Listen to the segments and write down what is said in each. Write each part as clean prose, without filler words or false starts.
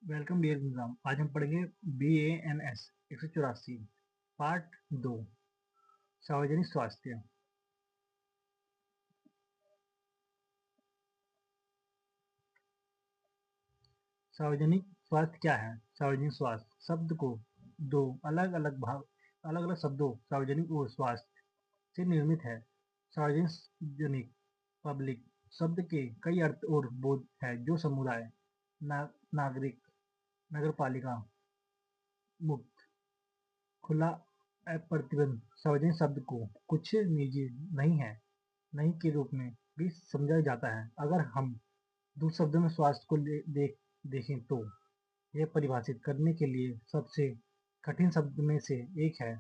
Welcome dear exam. आज हम पढ़ेंगे BANS 184 पार्ट 2 सार्वजनिक स्वास्थ्य। सार्वजनिक स्वास्थ्य क्या है? सार्वजनिक स्वास्थ्य शब्द को दो अलग अलग शब्दों सार्वजनिक और स्वास्थ्य से निर्मित है। सार्वजनिक पब्लिक शब्द के कई अर्थ और बोध है जो समुदाय, नागरिक, नगरपालिका, मुक्त, खुला, अप्रतिबंध। सार्वजनिक शब्द को कुछ निजी नहीं के रूप में भी समझा जाता है। अगर हम दूसरे शब्दों में स्वास्थ्य को देखें तो यह परिभाषित करने के लिए सबसे कठिन शब्द में से एक है।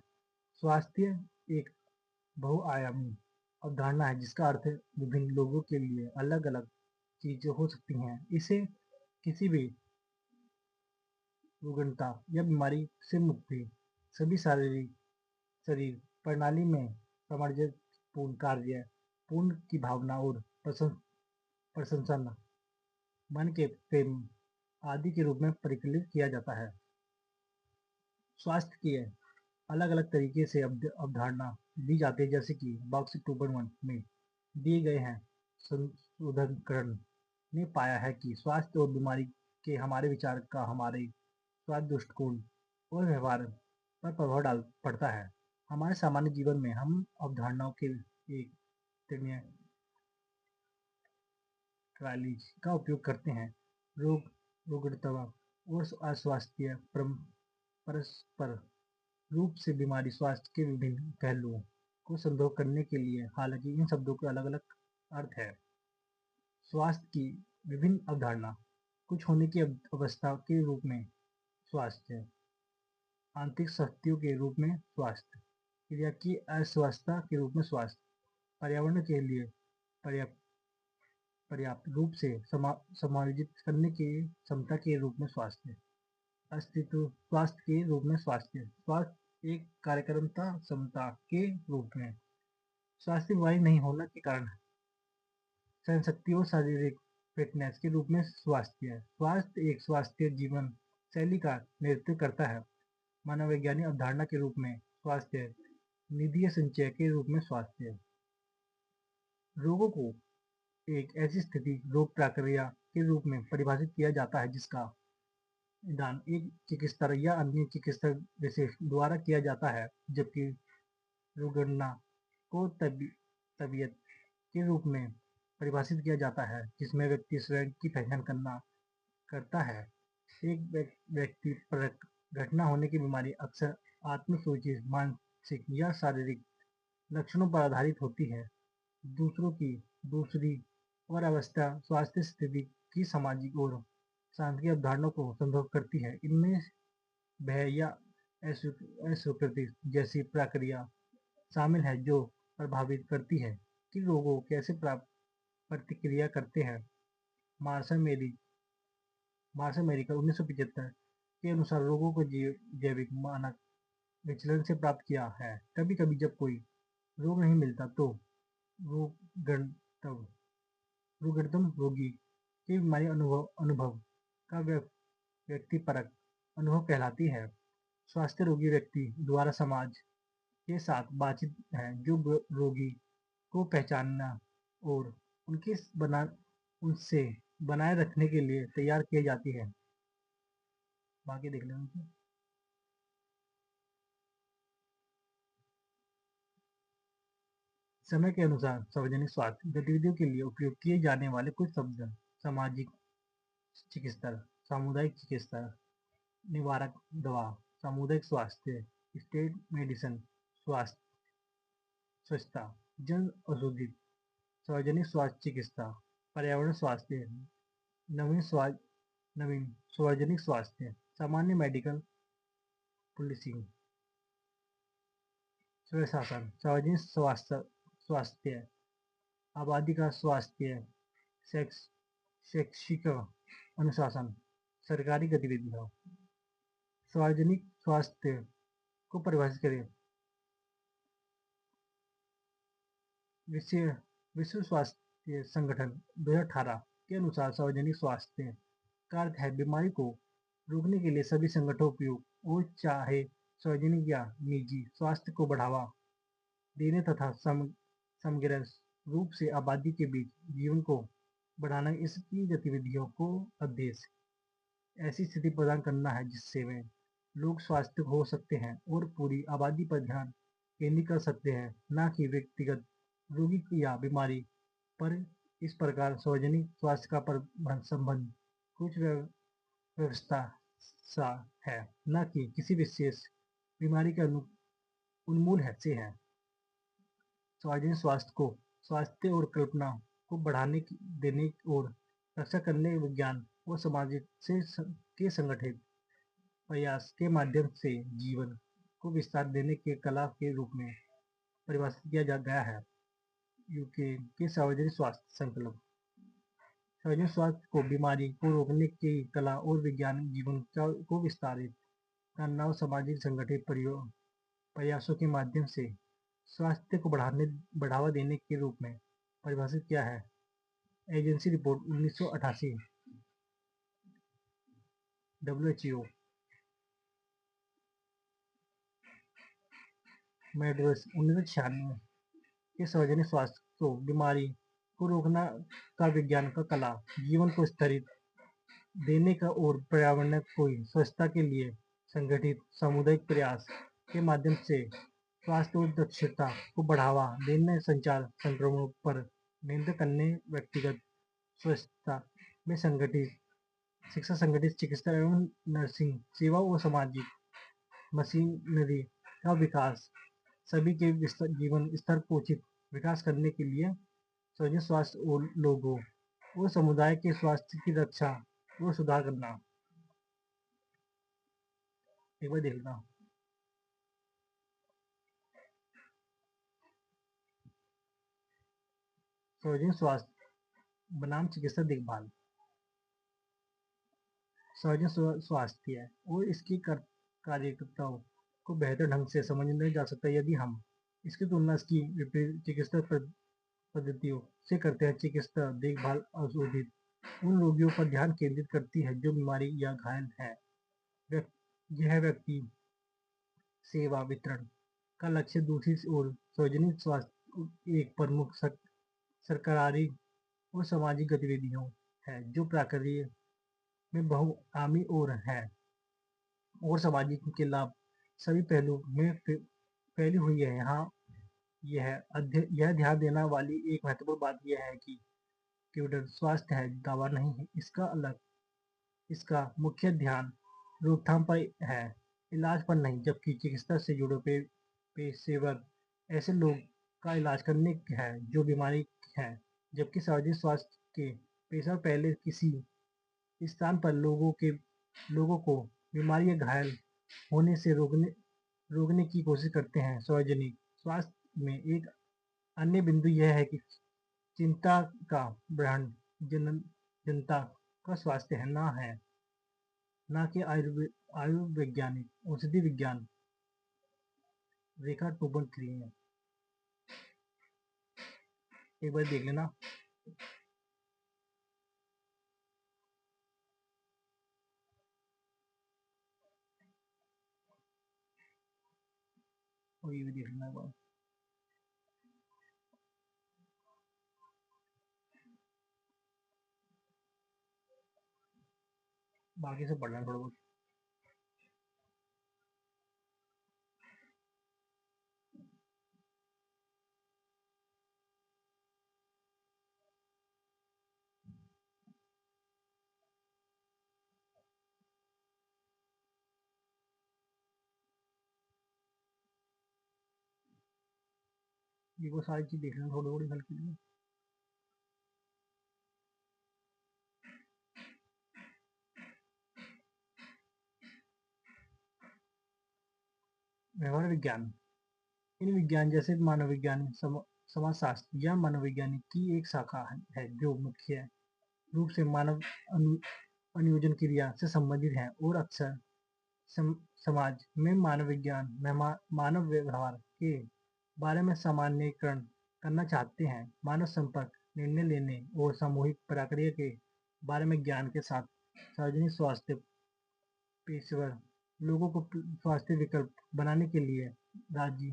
स्वास्थ्य एक बहुआयामी अवधारणा है जिसका अर्थ विभिन्न लोगों के लिए अलग अलग चीजें हो सकती हैं। इसे किसी भी रुग्णता या बीमारी से मुक्ति, सभी शरीर प्रणाली में सामंजस्यपूर्ण कार्य पूर्ण की भावना और प्रशंसन, मन के प्रेम आदि के रूप में परिकलित किया जाता है। स्वास्थ्य की अलग अलग तरीके से अवधारणा दी जाती है, जैसे कि बॉक्स 2.1 में दिए गए हैं। संशोधनकरण ने पाया है कि स्वास्थ्य और बीमारी के हमारे विचार का हमारे स्वास्थ्य दृष्टिकोण और व्यवहार पर प्रभाव पड़ता है। हमारे सामान्य जीवन में हम अवधारणाओं के एक ट्रायलीज का उपयोग करते हैं। रोगता और अस्वास्थ्य परस्पर रूप से बीमारी स्वास्थ्य के विभिन्न पहलुओं को संदर्भ करने के लिए, हालांकि इन शब्दों के अलग अलग अर्थ है। स्वास्थ्य की विभिन्न अवधारणा: कुछ होने की अवस्था के रूप में स्वास्थ्य, आंतरिक शक्तियों के रूप में स्वास्थ्य, क्रिया की अस्वस्थता के रूप में स्वास्थ्य, पर्यावरण के लिए पर्याप्त रूप से समायोजित करने की क्षमता के रूप में स्वास्थ्य, अस्तित्व स्वास्थ्य के रूप में स्वास्थ्य एक कार्यक्षमता क्षमता के रूप में स्वास्थ्य, बीमारी नहीं होने के कारण सहन शक्ति और शारीरिक फिटनेस के रूप में स्वास्थ्य है। स्वास्थ्य एक स्वास्थ्य जीवन शैली का नेतृत्व करता है। मनोवैज्ञानिक अवधारणा के रूप में स्वास्थ्य, निधीय संचय के रूप में स्वास्थ्य। रोगों को एक ऐसी स्थिति, रोग प्रक्रिया के रूप में परिभाषित किया जाता है जिसका निदान एक चिकित्सक या अन्य चिकित्सक विशेष द्वारा किया जाता है, जबकि रुग्णता को तबीयत के रूप में परिभाषित किया जाता है जिसमें व्यक्ति स्वयं की पहचान करता है। एक व्यक्ति पर घटना होने की बीमारी अक्सर आत्मसूचित, मानसिक या शारीरिक लक्षणों पर आधारित होती है। दूसरों की दूसरी और अवस्था स्वास्थ्य स्थिति की सामाजिक और सांस्कृतिक अवधारणाओं को संदर्भ करती है। इनमें भय या अस्वीकृति जैसी प्रक्रिया शामिल है जो प्रभावित करती है कि लोग कैसे प्रतिक्रिया करते हैं। मार्शल मेडिकल 1975 के अनुसार रोगों को जैविक मानक विचलन से प्राप्त किया है। कभी कभी जब कोई रोग नहीं मिलता तो रुग्णतम रोगी की बीमारी अनुभव का व्यक्तिपरक अनुभव कहलाती है। स्वास्थ्य रोगी व्यक्ति द्वारा समाज के साथ बातचीत है जो रोगी को पहचानना और उनसे बनाए रखने के लिए तैयार की जाती है। बाकी देख लेंगे। समय के अनुसार सार्वजनिक स्वास्थ्य गतिविधियों के लिए उपयोग किए जाने वाले कुछ शब्द: सामाजिक चिकित्सा, सामुदायिक चिकित्सा, निवारक दवा, सामुदायिक स्वास्थ्य, स्टेट मेडिसिन, स्वास्थ्य, स्वच्छता, जन औषधि, सार्वजनिक स्वास्थ्य चिकित्सा, पर्यावरण स्वास्थ्य, नवीन सार्वजनिक स्वास्थ्य, सामान्य मेडिकल पुलिसिंग, स्वशासन, सार्वजनिक स्वास्थ्य, आबादी का स्वास्थ्य, शैक्षिक अनुशासन, सरकारी गतिविधियां। सार्वजनिक स्वास्थ्य को परिभाषित करें। विश्व स्वास्थ्य संगठन 2018 के अनुसार सार्वजनिक स्वास्थ्य का अर्थ है बीमारी को रोकने के लिए सभी संगठनों उपयोग और चाहे सार्वजनिक या निजी स्वास्थ्य को बढ़ावा देने तथा समग्र रूप से आबादी के बीच जीवन को बढ़ाना इसकी गतिविधियों को उद्देश्य ऐसी स्थिति प्रदान करना है जिससे वे लोग स्वास्थ्य हो सकते हैं और पूरी आबादी पर ध्यान केंद्रित कर सकते हैं, न कि व्यक्तिगत रोगी या बीमारी पर। इस प्रकार सार्वजनिक स्वास्थ्य का संबंध कुछ व्यवस्था सा है, न कि किसी विशेष बीमारी के उन्मूल से है। सार्वजनिक स्वास्थ्य को स्वास्थ्य और कल्पना को बढ़ाने देने और रक्षा करने विज्ञान और सामाजिक के संगठित प्रयास के माध्यम से जीवन को विस्तार देने के कला के रूप में परिभाषित किया जा गया है। यूके के सार्वजनिक स्वास्थ्य संकल्प सार्वजनिक स्वास्थ्य को बीमारी को रोकने की कला और विज्ञान जीवन को विस्तारित करना और सामाजिक संगठित प्रयासों के माध्यम से स्वास्थ्य को बढ़ावा देने के रूप में परिभाषित किया है। एजेंसी रिपोर्ट 1988 WHO मेड्रोस 1996 के सार्वजनिक स्वास्थ्य को बीमारी को रोकना का विज्ञान का कला जीवन को स्तरित देने का और पर्यावरण को स्वच्छता के लिए संगठित सामुदायिक प्रयास के माध्यम से स्वास्थ्य और दक्षता को बढ़ावा देने संचार संक्रमणों पर नियंत्रण करने व्यक्तिगत स्वच्छता में संगठित शिक्षा संगठित चिकित्सा एवं नर्सिंग सेवा और सामाजिक मशीनरी का विकास सभी के जीवन स्तर को उचित विकास करने के लिए सार्वजनिक स्वास्थ्य और लोगों और समुदाय के स्वास्थ्य की रक्षा और सुधार करना। एक बार देखना सार्वजनिक स्वास्थ्य बनाम चिकित्सा देखभाल सार्वजनिक स्वास्थ्य है और इसकी कार्यकर्ताओं को बेहतर ढंग से समझा जा सकता है यदि हम इसकी तुलना इसकी विपरीत चिकित्सा पद्धतियों से करते हैं। चिकित्सा देखभाल अवशोधित उन रोगियों पर ध्यान केंद्रित करती है जो बीमारी या घायल है। यह व्यक्ति सेवा वितरण का लक्ष्य। दूसरी ओर सार्वजनिक स्वास्थ्य एक प्रमुख सरकारी और सामाजिक गतिविधियों है जो प्रक्रिया में बहुआयामी और है और सामाजिक के लाभ सभी पहलू में फैली हुई है। यहाँ यह ध्यान देना वाली एक महत्वपूर्ण बात यह है कि केवल स्वास्थ्य है दावा नहीं है, इसका मुख्य ध्यान रोकथाम पर है, इलाज पर नहीं। जबकि चिकित्सा से जुड़े पेशेवर ऐसे लोग का इलाज करने है जो बीमारी है, जबकि सार्वजनिक स्वास्थ्य के पेशेवर पहले किसी स्थान पर लोगों को बीमारी या घायल होने से रोकने की कोशिश करते हैं। सार्वजनिक स्वास्थ्य में एक अन्य बिंदु यह है कि चिंता का ब्रह्मांड जनता का स्वास्थ्य है न कि आयुर्वैज्ञानिक औषधि विज्ञान। रेखा 2.3 है, एक बार देख लेना। और ये भी देख लेना एक बार। बाकी से पढ़ना थोड़ा बहुत। ये वो सारी चीज देख लेना थोड़ी थोड़ी हल्की लिए। व्यवहार विज्ञान इन विज्ञान जैसे मानव विज्ञान समाजशास्त्र या मनोविज्ञान की एक शाखा है जो मुख्य रूप से मानव अनुयोजन क्रिया से संबंधित है और अक्सर समाज में मानव विज्ञान में मानव व्यवहार के बारे में सामान्यीकरण करना चाहते हैं। मानव संपर्क निर्णय लेने और सामूहिक प्रक्रिया के बारे में ज्ञान के साथ सार्वजनिक स्वास्थ्य पेशेवर लोगों को स्वास्थ्य विकल्प बनाने के लिए राजी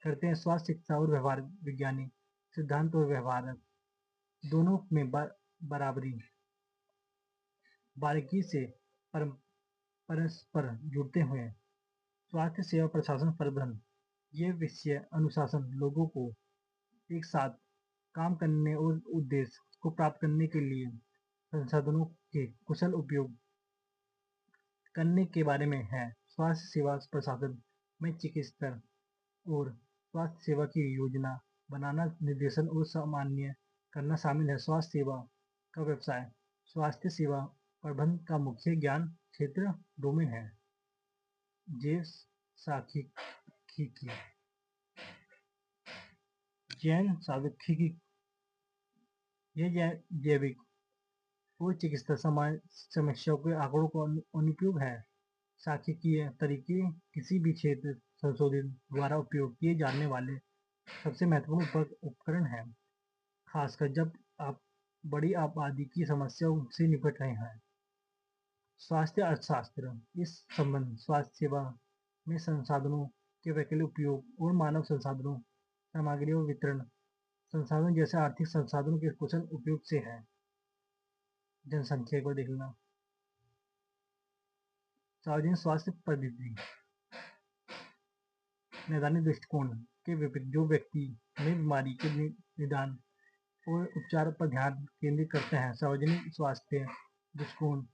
करते हैं। स्वास्थ्य शिक्षा और व्यवहार विज्ञानी सिद्धांत और व्यवहार दोनों में बारीकी से परस्पर जुड़ते हुए स्वास्थ्य सेवा प्रशासन प्रबंधन ये विषय अनुशासन लोगों को एक साथ काम करने और उद्देश्य को प्राप्त करने के लिए संसाधनों के कुशल उपयोग करने के बारे में है। स्वास्थ्य सेवा प्रशासन में चिकित्सा और स्वास्थ्य सेवा की योजना बनाना, निर्देशन और सामान्य करना शामिल है। स्वास्थ्य सेवा का व्यवसाय स्वास्थ्य सेवा प्रबंधन का मुख्य ज्ञान क्षेत्र डोमेन है। जे सांख्यिकी जैन सांख्यिकी यह जैविक और चिकित्सा समस्याओं के आंकड़ों को अनुप्रयोग है। सांख्यिकीय तरीके किसी भी क्षेत्र संशोधन द्वारा उपयोग किए जाने वाले सबसे महत्वपूर्ण उपकरण हैं, खासकर जब आप बड़ी आबादी की समस्याओं से निपट रहे हैं। स्वास्थ्य अर्थशास्त्र इस संबंध स्वास्थ्य सेवा में संसाधनों के वैकल्पिक उपयोग और मानव संसाधनों, सामग्री और वितरण संसाधन जैसे आर्थिक संसाधनों के कुशल उपयोग से है। जनसंख्या को देखना, सार्वजनिक स्वास्थ्य पद्धति नैदानिक दृष्टिकोण के विपरीत जो व्यक्ति में बीमारी के निदान और उपचार पर ध्यान केंद्रित करते हैं, सार्वजनिक स्वास्थ्य दृष्टिकोण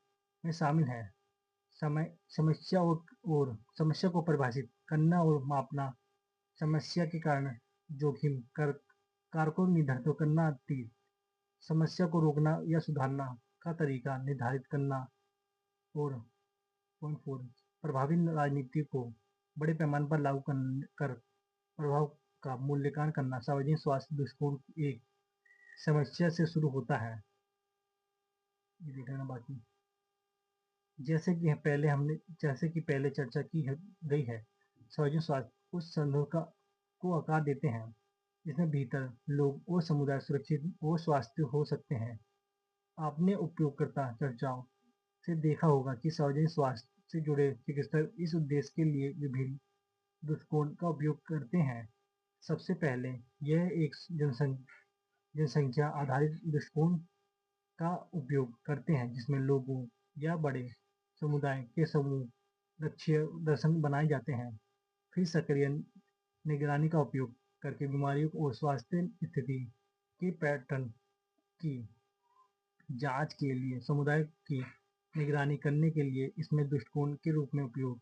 में शामिल है। समस्या को परिभाषित करना और मापना, समस्या के कारण जोखिम कारकों निर्धारित करना, समस्या को रोकना या सुधारना का तरीका निर्धारित करना, और प्रभावी राजनीति को बड़े पैमाने पर लागू कर प्रभाव का मूल्यांकन करना। सार्वजनिक स्वास्थ्य दृष्टिकोण एक समस्या से शुरू होता है। ये देखना बाकी जैसे कि पहले चर्चा की गई है, सार्वजनिक स्वास्थ्य उस संदर्भ को आकार देते हैं जिसमें भीतर लोग और समुदाय सुरक्षित और स्वास्थ्य हो सकते हैं। आपने उपयोगकर्ता चर्चाओं से देखा होगा कि सार्वजनिक स्वास्थ्य से जुड़े चिकित्सक इस उद्देश्य के लिए विभिन्न दृष्टिकोण का उपयोग करते हैं। सबसे पहले यह एक जनसंख्या आधारित दृष्टिकोण का उपयोग करते हैं जिसमें लोगों या बड़े समुदाय के समूह लक्ष्य दर्शन बनाए जाते हैं। फिर सक्रिय निगरानी का उपयोग करके बीमारियों और स्वास्थ्य स्थिति के पैटर्न की जांच के लिए समुदाय की निगरानी करने के लिए इसमें दृष्टिकोण के रूप में उपयोग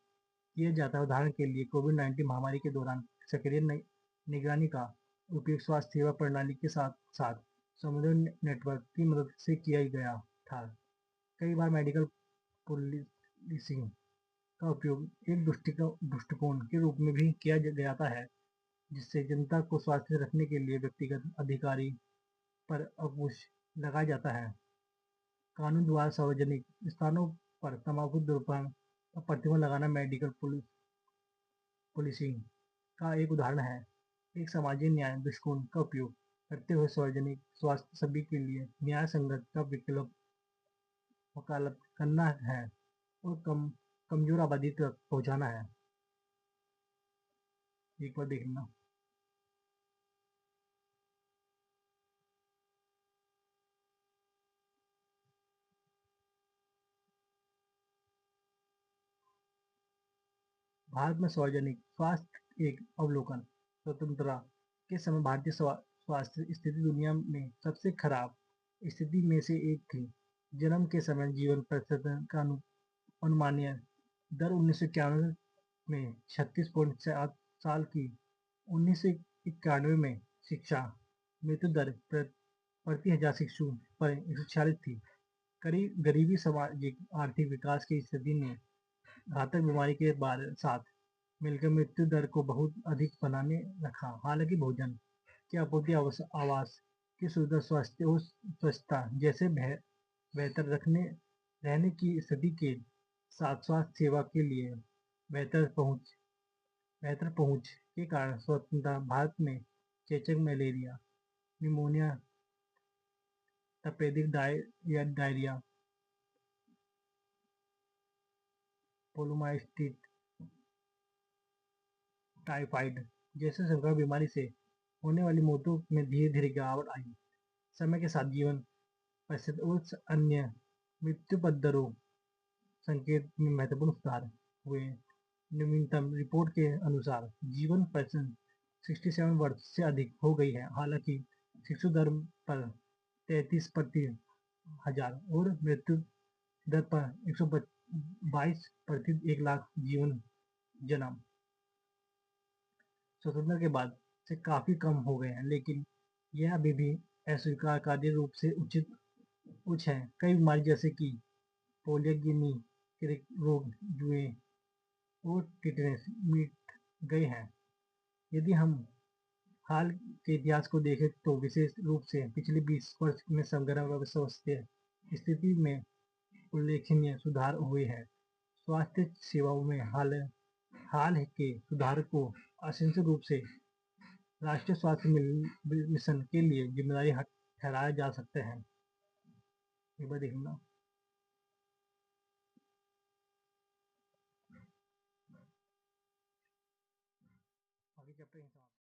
किया जाता है। उदाहरण के लिए कोविड-19 महामारी के दौरान सक्रिय निगरानी का उपयोग स्वास्थ्य सेवा प्रणाली के साथ साथ समुदाय नेटवर्क की मदद से किया गया था। कई बार मेडिकल पुलिसिंग का उपयोग एक दृष्टिकोण के रूप में भी किया जाता है, जिससे जनता को स्वास्थ्य रखने के लिए व्यक्तिगत अधिकारी पर अंकुश लगाया जाता है। कानून द्वारा सार्वजनिक स्थानों पर तंबाकू धूम्रपान पर प्रतिबंध लगाना मेडिकल पुलिसिंग का एक उदाहरण है। एक सामाजिक न्याय दृष्टिकोण का उपयोग करते हुए सार्वजनिक स्वास्थ्य सभी के लिए न्याय संगत का विकल्प वकालत करना है और कमजोर आबादी तक पहुंचाना है। एक बार देखना, भारत में सार्वजनिक स्वास्थ्य एक अवलोकन स्वतंत्रता के समय भारतीय स्वास्थ्य स्थिति दुनिया में सबसे खराब स्थिति में से एक थी। जन्म के समय जीवन प्रतिशत का अनुमानीय दर 1991 में 36.7 साल की, 1991 में शिक्षा मृत्यु दर प्रति 1000 शिशु पर 146 थी। गरीबी, सामाजिक आर्थिक विकास की स्थिति ने घातक बीमारी के साथ मिलकर मृत्यु दर को बहुत अधिक बनाने रखा। हालांकि भोजन की आपूर्ति, आवास की सुविधा, स्वास्थ्य और स्वच्छता जैसे बेहतर रहने की स्थिति के साथ स्वास्थ्य सेवा के लिए बेहतर पहुंच के कारण स्वतंत्रता भारत में चेचक, मलेरिया, निमोनिया, तपेदिक डायरिया, पोलोमाइस्टिस, टाइफाइड जैसे संक्रमण बीमारी से होने वाली मौतों में धीरे धीरे गिरावट आई। समय के साथ जीवन प्रतिशत और अन्य मृत्यु दरों संकेत में महत्वपूर्ण सुधार हुए। नवीनतम रिपोर्ट के अनुसार जीवन प्रतिशत 67 वर्ष से अधिक हो गई है, हालांकि शिशु दर पर 33 प्रति हजार और मृत्यु दर पर 122 प्रति 1 लाख जीवन जन्म स्वतंत्रता के बाद से काफी कम हो गए हैं, लेकिन यह अभी भी अस्वीकार्य रूप से उच्च है। कई बीमारी जैसे कि पोलियोगिनी रोग, जुए और टिटनेस मिट गए हैं। यदि हम हाल के इतिहास को देखें तो विशेष रूप से पिछले 20 वर्ष में समग्र स्वास्थ्य स्थिति में उल्लेखनीय सुधार हुए हैं। स्वास्थ्य सेवाओं में हाल के सुधार को अनिश्चित रूप से राष्ट्रीय स्वास्थ्य मिशन के लिए जिम्मेदारी ठहराया जा सकते हैं। एक बार देखना आगे चैप्टर